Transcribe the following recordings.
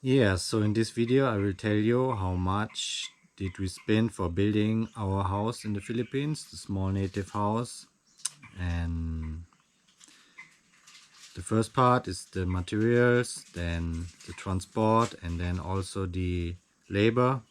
Yeah, so in this video I will tell you how much did we spend for building our house in the Philippines, the small native house. And the first part is the materials, then the transport, and then also the labor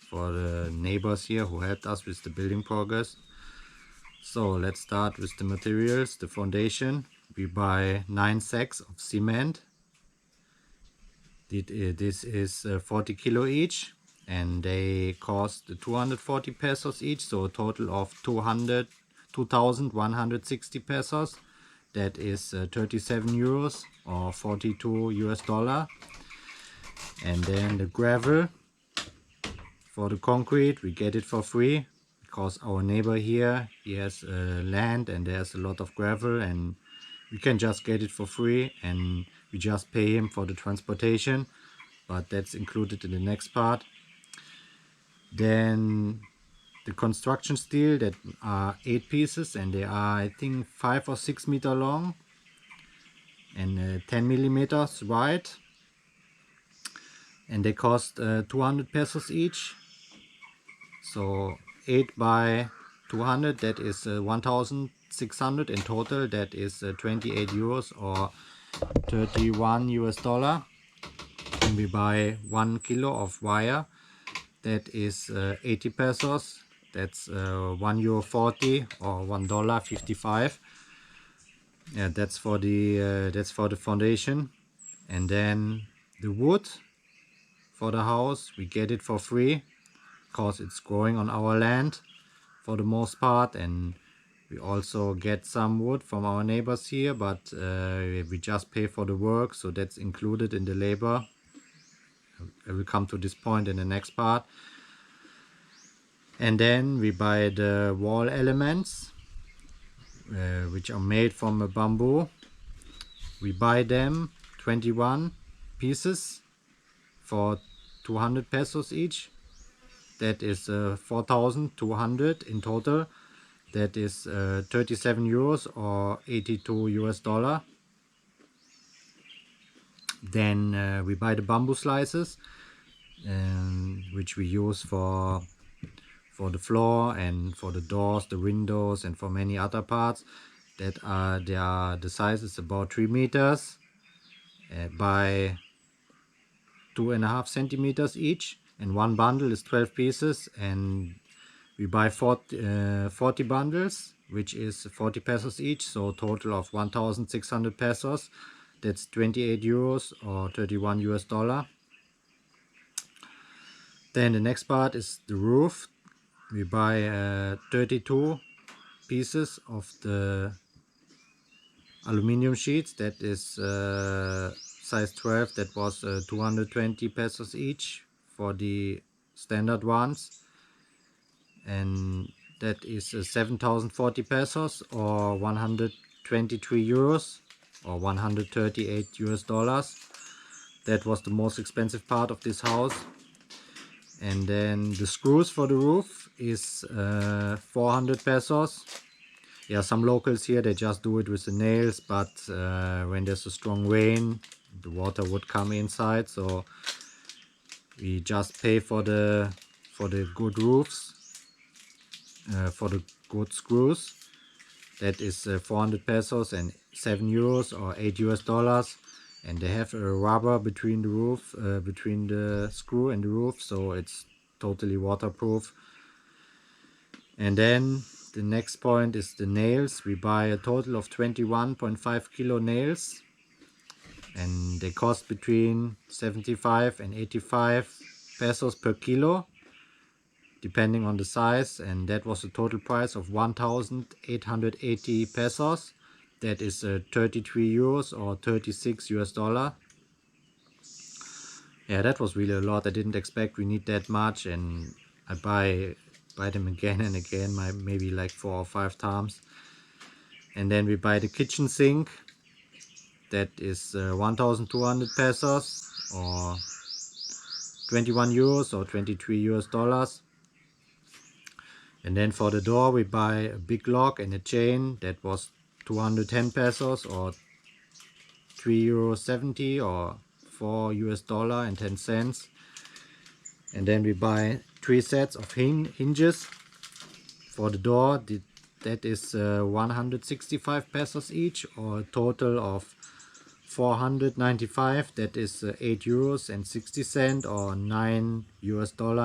for the neighbors here who helped us with the building progress. So let's start with the materials, the foundation. We buy 9 sacks of cement. This is 40 kilo each, and they cost 240 pesos each, so a total of 2,160 pesos. That is 37 euros or 42 US dollar. And then the gravel for the concrete, we get it for free because our neighbor here, he has land and there's a lot of gravel, and we can just get it for free, and we just pay him for the transportation, but that's included in the next part. Then the construction steel, that are 8 pieces, and they are, I think, 5 or 6 meter long and 10 millimeters wide, and they cost 200 pesos each. So 8 by 200, that is 1,600 in total. That is 28 euros or 31 US dollar. And we buy 1 kilo of wire. That is 80 pesos. That's 1 euro 40 or $1.55. Yeah, that's for the foundation. And then the wood for the house, we get it for free because it's growing on our land for the most part, and we also get some wood from our neighbors here, but we just pay for the work, so that's included in the labor. I will come to this point in the next part. And then we buy the wall elements, which are made from a bamboo. We buy them 21 pieces for 200 pesos each. That is 4,200 in total. That is 37 euros or 82 US dollar. Then we buy the bamboo slices, which we use for the floor and for the doors, the windows, and for many other parts. The size is about 3 meters by 2.5 centimeters each, and one bundle is 12 pieces, and we buy 40 bundles, which is 40 pesos each, so a total of 1,600 pesos. That's 28 euros or 31 US dollar. Then the next part is the roof. We buy 32 pieces of the aluminum sheets. That is size 12. That was 220 pesos each for the standard ones. And that is 7,040 pesos or 123 euros or 138 US dollars. That was the most expensive part of this house. And then the screws for the roof is 400 pesos. Yeah, some locals here, they just do it with the nails, but when there's a strong rain, the water would come inside, so we just pay for the good roofs, for the good screws. That is 400 pesos and 7 euros or 8 US dollars. And they have a rubber between the roof, between the screw and the roof, so it's totally waterproof. And then the next point is the nails. We buy a total of 21.5 kilo nails, and they cost between 75 and 85 pesos per kilo, depending on the size. And that was a total price of 1,880 pesos. That is 33 euros or 36 US dollar. Yeah, that was really a lot. I didn't expect we need that much, and I buy them again and again, maybe like 4 or 5 times. And then we buy the kitchen sink. That is 1,200 pesos or 21 euros or 23 US dollars. And then for the door, we buy a big lock and a chain. That was 210 pesos or 3.70 euro or $4.10. And then we buy 3 sets of hinges for the door. That is 165 pesos each, or a total of 495. That is 8 euros and 60 cents, or $9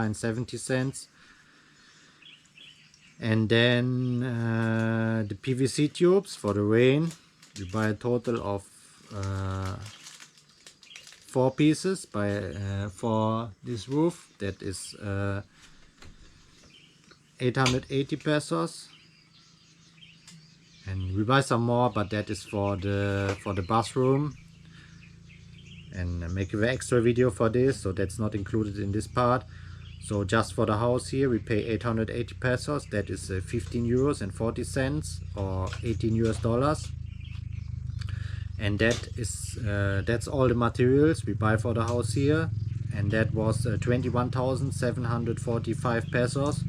and 70 cents. And then the PVC tubes for the rain. We buy a total of 4 pieces for this roof. That is 880 pesos. And we buy some more, but that is for the bathroom, and I make an extra video for this, so that's not included in this part. So just for the house here we pay 880 pesos. That is 15 euros and 40 cents, or $18. And that's all the materials we buy for the house here, and that was 21,745 pesos,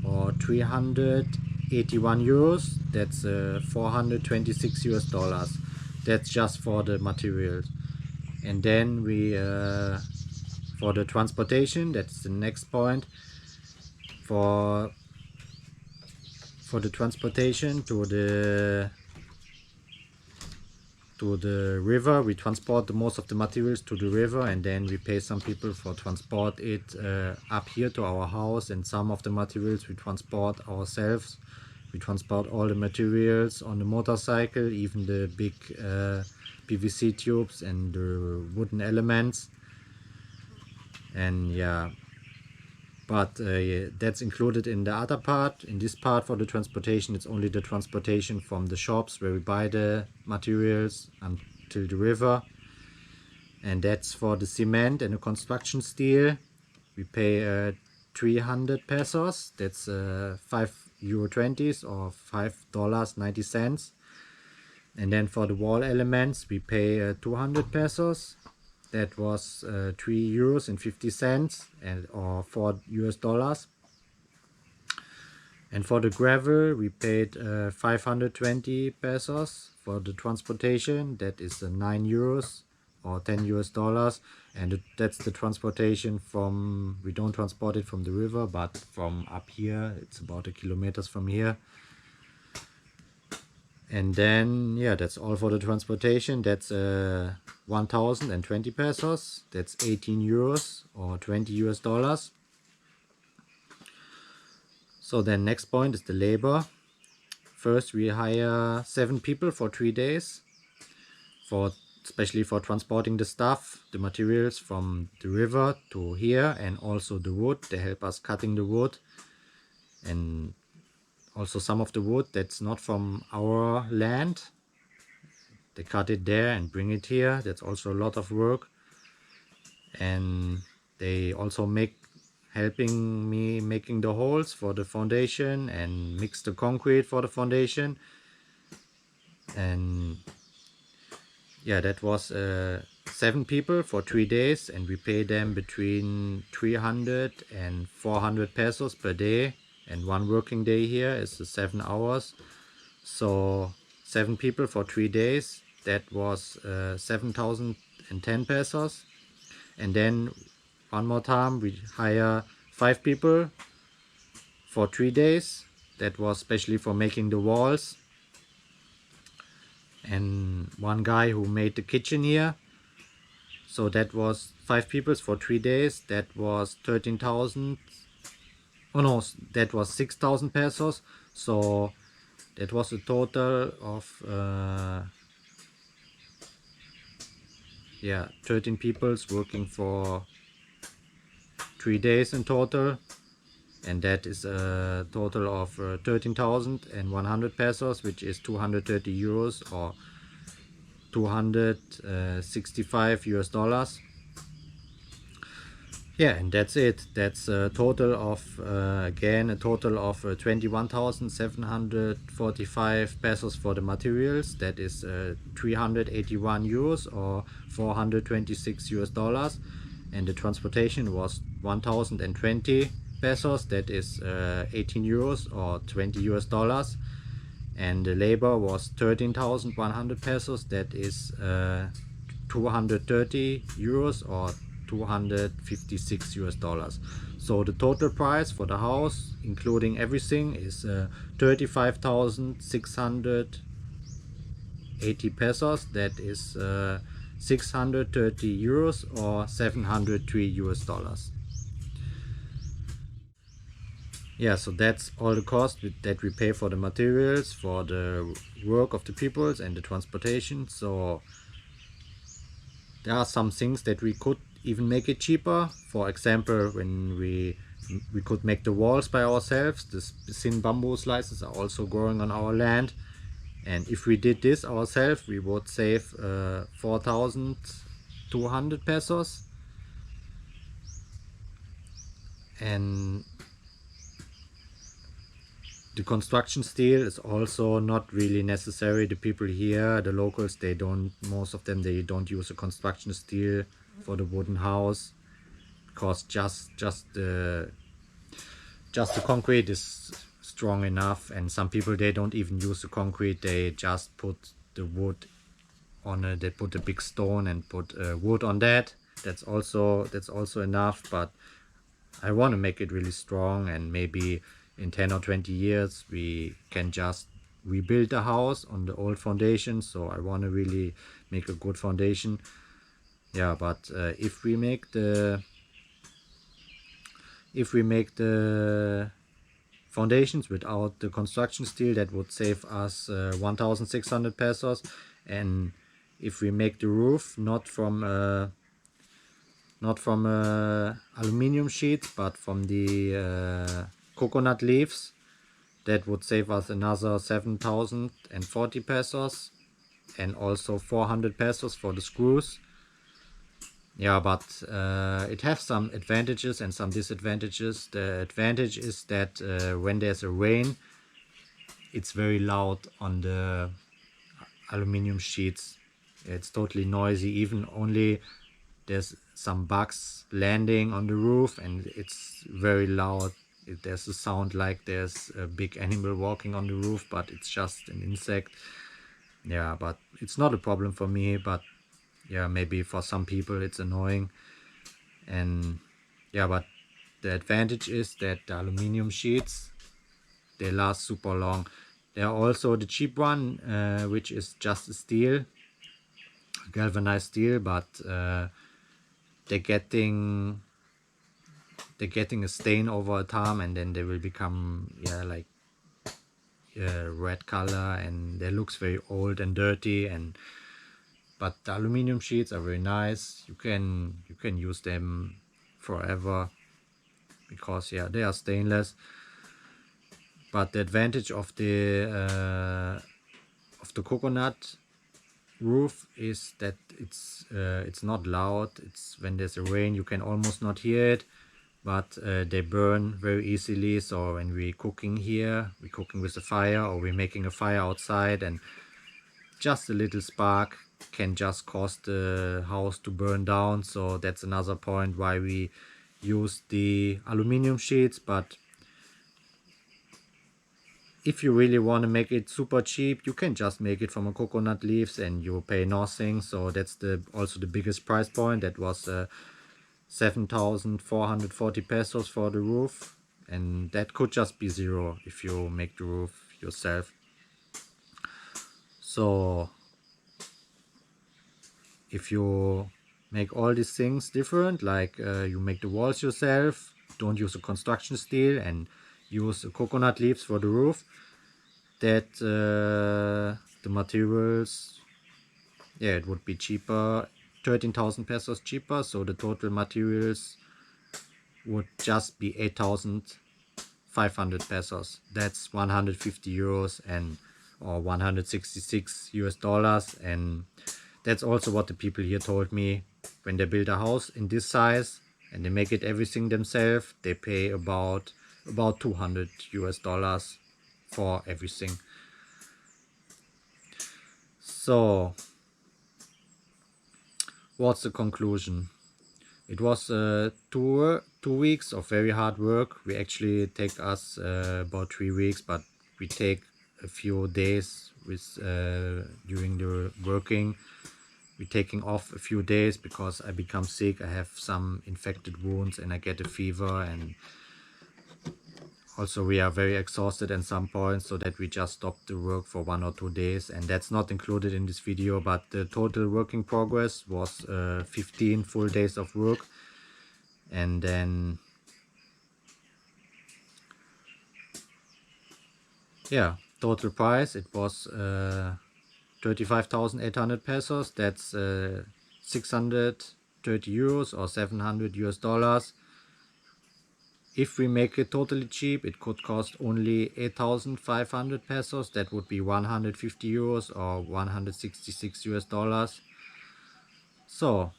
or 381 euros. That's $426. That's just for the materials. And then we for the transportation, that's the next point. For the transportation to the river, we transport most of the materials to the river, and then we pay some people for transport it up here to our house. And some of the materials we transport ourselves. We transport all the materials on the motorcycle, even the big PVC tubes and the wooden elements. And yeah, but that's included in the other part. In this part for the transportation, it's only the transportation from the shops where we buy the materials until the river. And that's for the cement and the construction steel. We pay 300 pesos. That's 5.20 or $5.90. And then for the wall elements we pay 200 pesos. That was 3 euros and 50 cents, or $4. And for the gravel we paid 520 pesos for the transportation. That is 9 euros or $10. And that's the transportation from, we don't transport it from the river, but from up here. It's about a kilometers from here. And then yeah, that's all for the transportation. That's 1,020 pesos. That's 18 euros or $20. So then next point is the labor. First we hire 7 people for 3 days, especially for transporting the stuff, the materials from the river to here, and also the wood. They help us cutting the wood, and also some of the wood that's not from our land. They cut it there and bring it here. That's also a lot of work. And they also helping me making the holes for the foundation and mix the concrete for the foundation. And yeah, that was 7 people for 3 days, and we pay them between 300 and 400 pesos per day. And 1 working day here is 7 hours. So 7 people for 3 days, that was 7,010 pesos. And then one more time we hire 5 people for 3 days. That was especially for making the walls. And 1 guy who made the kitchen here. So that was 5 people for 3 days. That was 13,000. Oh no, that was 6,000 pesos. So that was a total of 13 people working for 3 days in total, and that is a total of 13,100 pesos, which is 230 euros or $265. Yeah, and that's it. That's a total of again a total of 21,745 pesos for the materials. That is 381 euros or $426. And the transportation was 1,020 pesos. That is 18 euros or $20. And the labor was 13,100 pesos. That is 230 euros or 256 US dollars. So the total price for the house, including everything, is 35,680 pesos. That is 630 euros or 703 US dollars. Yeah, so that's all the cost that we pay for the materials, for the work of the peoples and the transportation. So there are some things that we could even make it cheaper. For example, when we could make the walls by ourselves. The thin bamboo slices are also growing on our land, and if we did this ourselves, we would save 4,200 pesos. And the construction steel is also not really necessary. The people here, the locals, most of them, they don't use a construction steel for the wooden house, because just the concrete is strong enough. And some people, they don't even use the concrete, they just put the wood on it. They put a big stone and put wood on that. That's also enough. But I want to make it really strong, and maybe in 10 or 20 years we can just rebuild the house on the old foundation. So I want to really make a good foundation. Yeah, but if we make the foundations without the construction steel, that would save us 1,600 pesos. And if we make the roof not from aluminium sheets, but from the coconut leaves, that would save us another 7,040 pesos, and also 400 pesos for the screws. Yeah, but it has some advantages and some disadvantages. The advantage is that when there's a rain, it's very loud on the aluminium sheets. It's totally noisy. Even only there's some bugs landing on the roof, and it's very loud. There's a sound like there's a big animal walking on the roof, but it's just an insect. Yeah, but it's not a problem for me. But yeah, maybe for some people it's annoying. And yeah, but the advantage is that the aluminium sheets, they last super long. There are also the cheap one, which is just steel, galvanized steel, but they're getting a stain over time, and then they will become like red color, and they looks very old and dirty. And but the aluminum sheets are very nice. You can use them forever, because yeah, they are stainless. But the advantage of the coconut roof is that it's not loud. It's when there's a rain, you can almost not hear it, but they burn very easily. So when we're cooking here, we're cooking with a fire, or we're making a fire outside, and just a little spark can just cause the house to burn down. So that's another point why we use the aluminum sheets. But if you really want to make it super cheap, you can just make it from a coconut leaves and you pay nothing. So that's also the biggest price point. That was 7,440 pesos for the roof, and that could just be zero if you make the roof yourself. So if you make all these things different, like you make the walls yourself, don't use a construction steel, and use coconut leaves for the roof, that the materials, yeah, it would be cheaper, 13,000 pesos cheaper. So the total materials would just be 8,500 pesos. That's 150 euros or 166 US dollars. And that's also what the people here told me. When they build a house in this size and they make it everything themselves, they pay about 200 US dollars for everything. So what's the conclusion? It was 2 weeks of very hard work. We actually take us about 3 weeks, but we take a few days during the working. we're taking off a few days because I become sick. I have some infected wounds and I get a fever, and also we are very exhausted at some point, so that we just stopped the work for 1 or 2 days, and that's not included in this video. But the total working progress was 15 full days of work. And then yeah, total price, it was 35,800 pesos. That's 630 euros or 700 US dollars. If we make it totally cheap, it could cost only 8,500 pesos. That would be 150 euros or 166 US dollars. So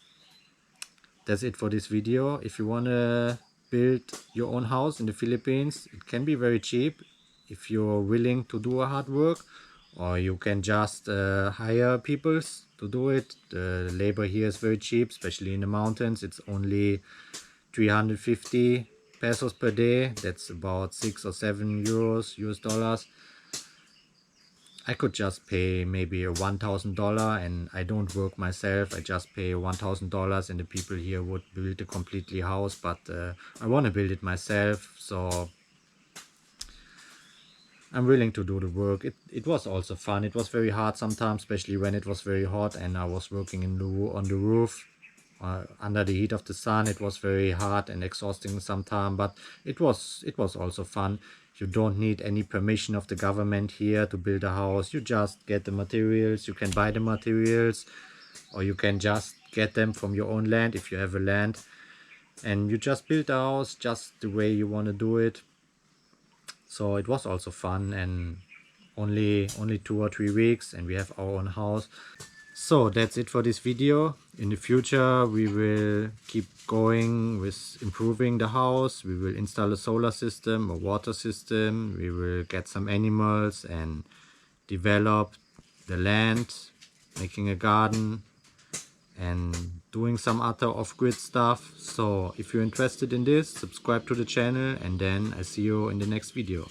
that's it for this video. If you want to build your own house in the Philippines, it can be very cheap if you're willing to do a hard work, or you can just hire people to do it. The labor here is very cheap, especially in the mountains. It's only 350 pesos per day. That's about 6 or 7 euros US dollars. I could just pay maybe a $1,000 and I don't work myself. I just pay $1,000 and the people here would build a completely house. But I want to build it myself, so I'm willing to do the work. It was also fun. It was very hard sometimes, especially when it was very hot and I was working on the roof. Under the heat of the sun. It was very hard and exhausting sometimes, but it was also fun. You don't need any permission of the government here to build a house. You just get the materials. You can buy the materials, or you can just get them from your own land if you have a land, and you just build a house just the way you want to do it. So it was also fun, and only 2 or 3 weeks and we have our own house. So that's it for this video. In the future we will keep going with improving the house. We will install a solar system, a water system. We will get some animals and develop the land, making a garden and doing some other off-grid stuff. So if you're interested in this, subscribe to the channel, and then I see you in the next video.